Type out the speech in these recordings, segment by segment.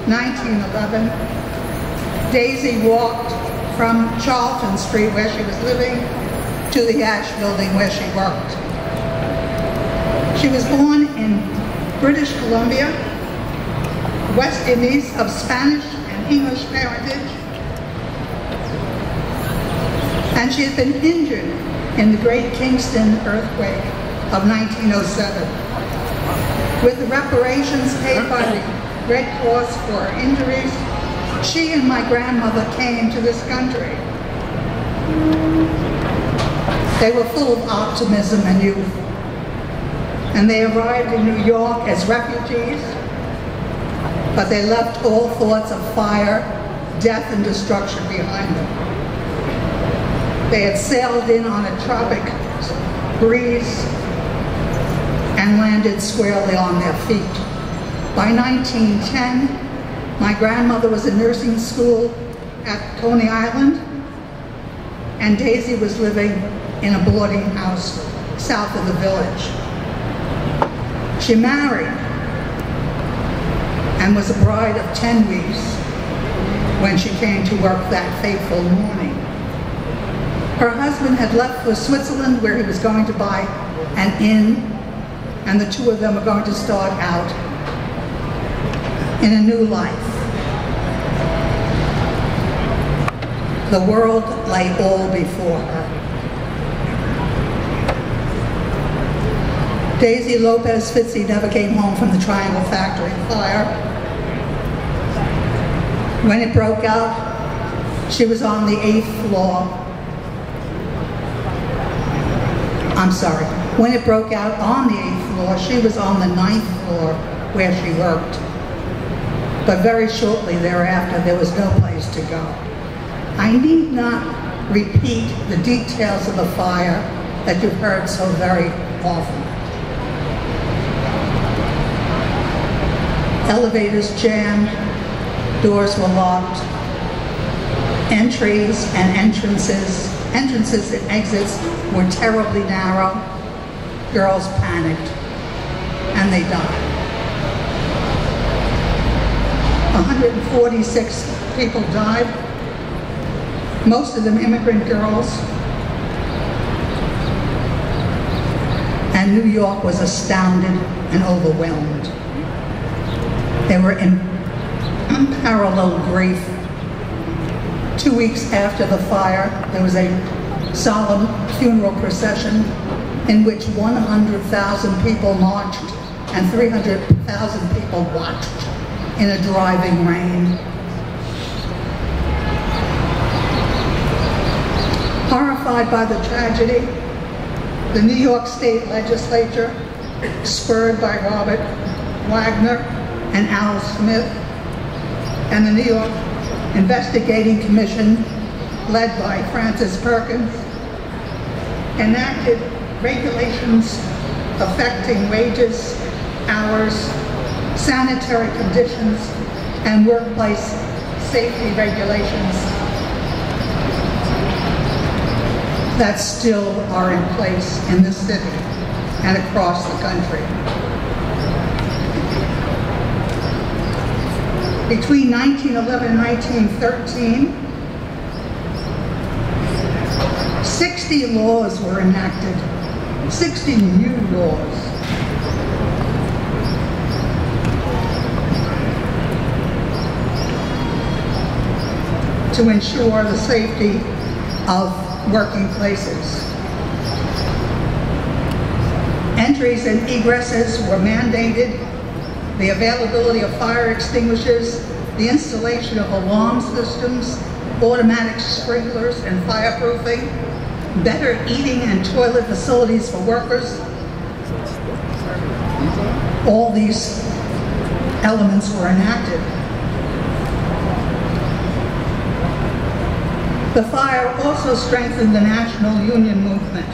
1911, Daisy walked from Charlton Street, where she was living, to the Ash Building, where she worked. She was born in British Columbia, West Indies, of Spanish and English parentage, and she had been injured in the Great Kingston earthquake of 1907. With the reparations paid by the Red Cross for her injuries, she and my grandmother came to this country. They were full of optimism and youth, and they arrived in New York as refugees, but they left all thoughts of fire, death, and destruction behind them. They had sailed in on a tropic breeze and landed squarely on their feet. By 1910, my grandmother was in nursing school at Coney Island, and Daisy was living in a boarding house south of the village. She married and was a bride of 10 weeks when she came to work that fateful morning. Her husband had left for Switzerland, where he was going to buy an inn, and the two of them were going to start out in a new life. The world lay all before her. Daisy Lopez Fitze never came home from the Triangle factory fire. When it broke out, she was on the 8th floor. I'm sorry. When it broke out on the 8th floor, she was on the 9th floor where she worked. But very shortly thereafter, there was no place to go. I need not repeat the details of the fire that you've heard so very often. Elevators jammed, doors were locked, entries and entrances and exits were terribly narrow. Girls panicked, and they died. 146 people died, most of them immigrant girls. And New York was astounded and overwhelmed. They were in unparalleled grief. 2 weeks after the fire, there was a solemn funeral procession in which 100,000 people marched and 300,000 people watched in a driving rain. Horrified by the tragedy, the New York State Legislature, spurred by Robert Wagner and Al Smith, and the New York Investigating Commission, led by Francis Perkins, enacted regulations affecting wages, hours, sanitary conditions, and workplace safety regulations that still are in place in this city and across the country. Between 1911 and 1913, 60 laws were enacted, 60 new laws. To ensure the safety of working places. Entries and egresses were mandated, the availability of fire extinguishers, the installation of alarm systems, automatic sprinklers and fireproofing, better eating and toilet facilities for workers. All these elements were enacted. The fire also strengthened the national union movement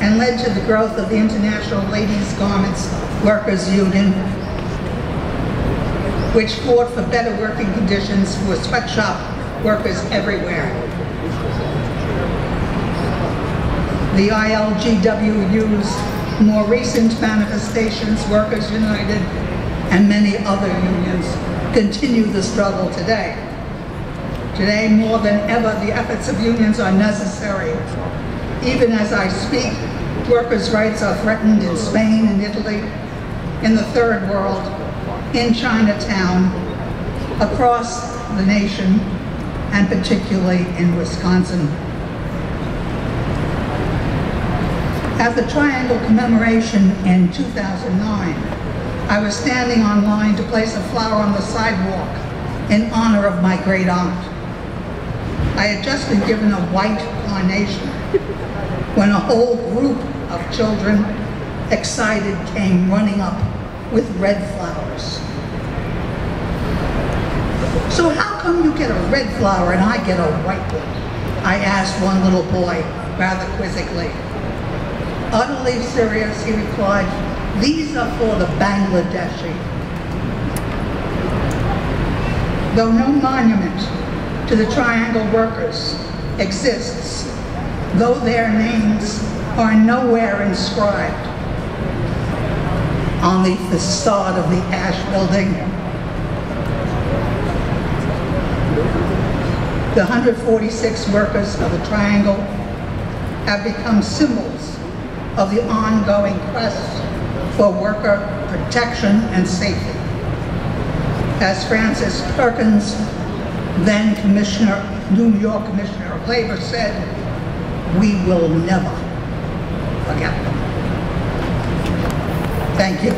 and led to the growth of the International Ladies Garments Workers Union, which fought for better working conditions for sweatshop workers everywhere. The ILGWU's more recent manifestations, Workers United, and many other unions continue the struggle today. Today, more than ever, the efforts of unions are necessary. Even as I speak, workers' rights are threatened in Spain and Italy, in the Third World, in Chinatown, across the nation, and particularly in Wisconsin. At the Triangle Commemoration in 2009, I was standing on line to place a flower on the sidewalk in honor of my great aunt. I had just been given a white carnation when a whole group of children, excited, came running up with red flowers. "So how come you get a red flower and I get a white one?" I asked one little boy rather quizzically. Utterly serious, he replied, "These are for the Bangladeshi." Though no monument to the Triangle workers exists, though their names are nowhere inscribed on the facade of the Ash Building, the 146 workers of the Triangle have become symbols of the ongoing quest for worker protection and safety. As Francis Perkins, then New York Commissioner of Labor, said, "We will never forget them." Thank you.